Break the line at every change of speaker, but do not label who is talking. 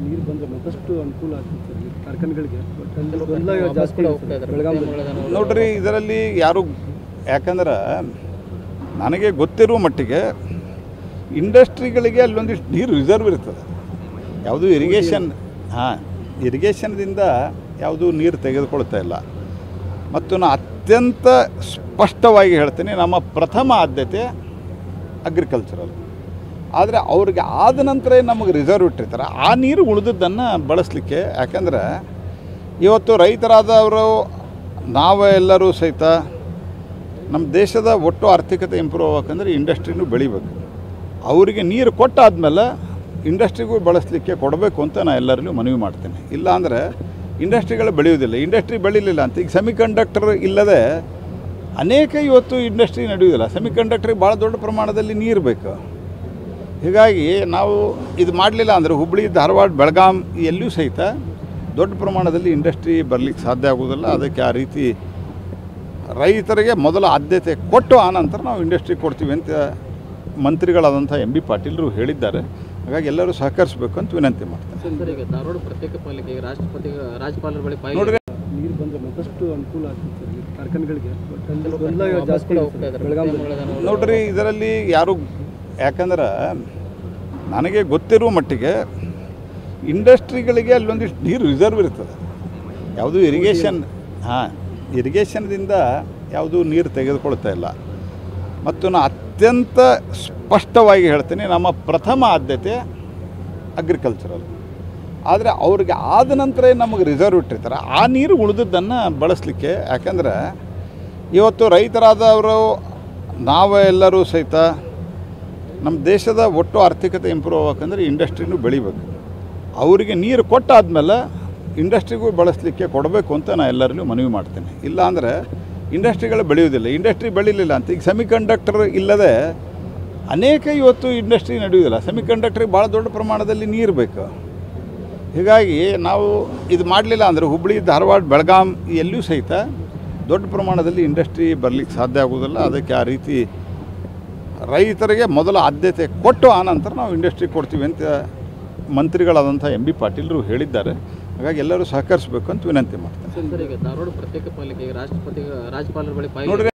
ನೀರು ಬಂದರೆ ಮತ್ತಷ್ಟು ಅನುಕೂಲ ಆಗ್ತದೆ ಸರ್ ಕಾರ್ಖಾನೆಗಳಿಗೆ. ಜಾಸ್ತಿ
ನೋಡ್ರಿ, ಇದರಲ್ಲಿ ಯಾರು, ಯಾಕಂದ್ರೆ ನನಗೆ ಗೊತ್ತಿರುವ ಮಟ್ಟಿಗೆ ಇಂಡಸ್ಟ್ರಿಗಳಿಗೆ ಅಲ್ಲೊಂದಿಷ್ಟು ನೀರು ರಿಸರ್ವ್ ಇರ್ತದೆ. ಯಾವುದು ಇರಿಗೇಷನ್, ಇರಿಗೇಷನ್ದಿಂದ ಯಾವುದೂ ನೀರು ತೆಗೆದುಕೊಳ್ತಾ ಇಲ್ಲ. ಮತ್ತು ನಾನು ಅತ್ಯಂತ ಸ್ಪಷ್ಟವಾಗಿ ಹೇಳ್ತೀನಿ, ನಮ್ಮ ಪ್ರಥಮ ಆದ್ಯತೆ ಅಗ್ರಿಕಲ್ಚರಲ್. ಆದರೆ ಅವ್ರಿಗೆ ಆದ ನಂತರ ನಮಗೆ ರಿಸರ್ವ್ ಇಟ್ಟಿರ್ತಾರೆ, ಆ ನೀರು ಉಳಿದದ್ದನ್ನು ಬಳಸಲಿಕ್ಕೆ. ಯಾಕಂದರೆ ಇವತ್ತು ರೈತರಾದವರು ನಾವೆಲ್ಲರೂ ಸಹಿತ ನಮ್ಮ ದೇಶದ ಒಟ್ಟು ಆರ್ಥಿಕತೆ ಇಂಪ್ರೂವ್ ಆಗಬೇಕಂದ್ರೆ ಇಂಡಸ್ಟ್ರಿನೂ ಬೆಳಿಬೇಕು. ಅವರಿಗೆ ನೀರು ಕೊಟ್ಟಾದಮೇಲೆ ಇಂಡಸ್ಟ್ರಿಗೂ ಬಳಸಲಿಕ್ಕೆ ಕೊಡಬೇಕು ಅಂತ ನಾನು ಎಲ್ಲರಲ್ಲೂ ಮನವಿ ಮಾಡ್ತೇನೆ. ಇಲ್ಲಾಂದರೆ ಇಂಡಸ್ಟ್ರಿಗಳು ಬೆಳೆಯೋದಿಲ್ಲ. ಇಂಡಸ್ಟ್ರಿ ಬೆಳೀಲಿಲ್ಲ ಅಂತ ಈಗ ಸೆಮಿಕಂಡಕ್ಟರ್ ಇಲ್ಲದೆ ಅನೇಕ ಇವತ್ತು ಇಂಡಸ್ಟ್ರಿ ನಡೆಯೋದಿಲ್ಲ. ಸೆಮಿಕಂಡಕ್ಟ್ರಿಗೆ ಭಾಳ ದೊಡ್ಡ ಪ್ರಮಾಣದಲ್ಲಿ ನೀರು ಬೇಕು. ಹೀಗಾಗಿ ನಾವು ಇದು ಮಾಡಲಿಲ್ಲ ಅಂದರೆ ಹುಬ್ಬಳ್ಳಿ, ಧಾರವಾಡ, ಬೆಳಗಾಂ ಎಲ್ಲೂ ಸಹಿತ ದೊಡ್ಡ ಪ್ರಮಾಣದಲ್ಲಿ ಇಂಡಸ್ಟ್ರಿ ಬರಲಿಕ್ಕೆ ಸಾಧ್ಯ ಆಗೋದಿಲ್ಲ. ಅದಕ್ಕೆ ಆ ರೀತಿ ರೈತರಿಗೆ ಮೊದಲ ಆದ್ಯತೆ ಕೊಟ್ಟು ಆನಂತರ ನಾವು ಇಂಡಸ್ಟ್ರಿ ಕೊಡ್ತೀವಿ ಅಂತ ಮಂತ್ರಿಗಳಾದಂಥ ಎಂ ಬಿ ಪಾಟೀಲರು ಹೇಳಿದ್ದಾರೆ. ಹಾಗಾಗಿ ಎಲ್ಲರೂ ಸಹಕರಿಸಬೇಕು ಅಂತ ವಿನಂತಿ ಮಾಡ್ತಾರೆ.
ಧಾರವಾಡ ಪ್ರತ್ಯೇಕ ಪಾಲಿಕೆ ರಾಜ್ಯಪಾಲರ ಬಳಿ
ನೋಡ್ರಿ, ನೀರು ಬಂದರೆ ಮತ್ತಷ್ಟು ಅನುಕೂಲ ಆಗ್ತದೆ ಸರ್ ಕಾರ್ಖಾನೆಗಳಿಗೆ. ಜಾಸ್ತಿ
ನೋಡ್ರಿ, ಇದರಲ್ಲಿ ಯಾರು, ಯಾಕಂದ್ರೆ ನನಗೆ ಗೊತ್ತಿರುವ ಮಟ್ಟಿಗೆ ಇಂಡಸ್ಟ್ರಿಗಳಿಗೆ ಅಲ್ಲೊಂದಿಷ್ಟು ನೀರು ರಿಸರ್ವ್ ಇರ್ತದೆ. ಯಾವುದು ಇರಿಗೇಷನ್, ಇರಿಗೇಷನ್ದಿಂದ ಯಾವುದೂ ನೀರು ತೆಗೆದುಕೊಳ್ತಾ ಇಲ್ಲ. ಮತ್ತು ನಾನು ಅತ್ಯಂತ ಸ್ಪಷ್ಟವಾಗಿ ಹೇಳ್ತೀನಿ, ನಮ್ಮ ಪ್ರಥಮ ಆದ್ಯತೆ ಅಗ್ರಿಕಲ್ಚರಲ್. ಆದರೆ ಅವ್ರಿಗೆ ಆದ ನಂತರ ನಮಗೆ ರಿಸರ್ವ್ ಇಟ್ಟಿರ್ತಾರೆ, ಆ ನೀರು ಉಳಿದದ್ದನ್ನು ಬಳಸಲಿಕ್ಕೆ. ಯಾಕಂದರೆ ಇವತ್ತು ರೈತರಾದವರು ನಾವೆಲ್ಲರೂ ಸಹಿತ ನಮ್ಮ ದೇಶದ ಒಟ್ಟು ಆರ್ಥಿಕತೆ ಇಂಪ್ರೂವ್ ಆಗಬೇಕಂದ್ರೆ ಇಂಡಸ್ಟ್ರಿನೂ ಬೆಳಿಬೇಕು. ಅವರಿಗೆ ನೀರು ಕೊಟ್ಟಾದಮೇಲೆ ಇಂಡಸ್ಟ್ರಿಗೂ ಬಳಸಲಿಕ್ಕೆ ಕೊಡಬೇಕು ಅಂತ ನಾನು ಎಲ್ಲರಲ್ಲೂ ಮನವಿ ಮಾಡ್ತೇನೆ. ಇಲ್ಲಾಂದರೆ ಇಂಡಸ್ಟ್ರಿಗಳು ಬೆಳೆಯೋದಿಲ್ಲ. ಇಂಡಸ್ಟ್ರಿ ಬೆಳೀಲಿಲ್ಲ ಅಂತ ಈಗ ಸೆಮಿಕಂಡಕ್ಟರ್ ಇಲ್ಲದೆ ಅನೇಕ ಇವತ್ತು ಇಂಡಸ್ಟ್ರಿ ನಡೆಯೋದಿಲ್ಲ. ಸೆಮಿಕಂಡಕ್ಟ್ರಿಗೆ ಭಾಳ ದೊಡ್ಡ ಪ್ರಮಾಣದಲ್ಲಿ ನೀರು ಬೇಕು. ಹೀಗಾಗಿ ನಾವು ಇದು ಮಾಡಲಿಲ್ಲ ಅಂದರೆ ಹುಬ್ಬಳ್ಳಿ, ಧಾರವಾಡ, ಬೆಳಗಾಂ ಎಲ್ಲೂ ಸಹಿತ ದೊಡ್ಡ ಪ್ರಮಾಣದಲ್ಲಿ ಇಂಡಸ್ಟ್ರಿ ಬರಲಿಕ್ಕೆ ಸಾಧ್ಯ ಆಗೋದಿಲ್ಲ. ಅದಕ್ಕೆ ಆ ರೀತಿ ರೈತರಿಗೆ ಮೊದಲ ಆದ್ಯತೆ ಕೊಟ್ಟು ಆನಂತರ ನಾವು ಇಂಡಸ್ಟ್ರಿ ಕೊಡ್ತೀವಿ ಅಂತ ಮಂತ್ರಿಗಳಾದಂಥ ಎಂ ಬಿ ಪಾಟೀಲರು ಹೇಳಿದ್ದಾರೆ. ಹಾಗಾಗಿ ಎಲ್ಲರೂ ಸಹಕರಿಸಬೇಕು ಅಂತ ವಿನಂತಿ ಮಾಡ್ತಾರೆ.
ಧಾರವಾಡ ಪ್ರತ್ಯೇಕ ಪಾಲಿಕೆ ರಾಜ್ಯಪಾಲರ ಬಳಿ
ನೋಡ್ರಿ,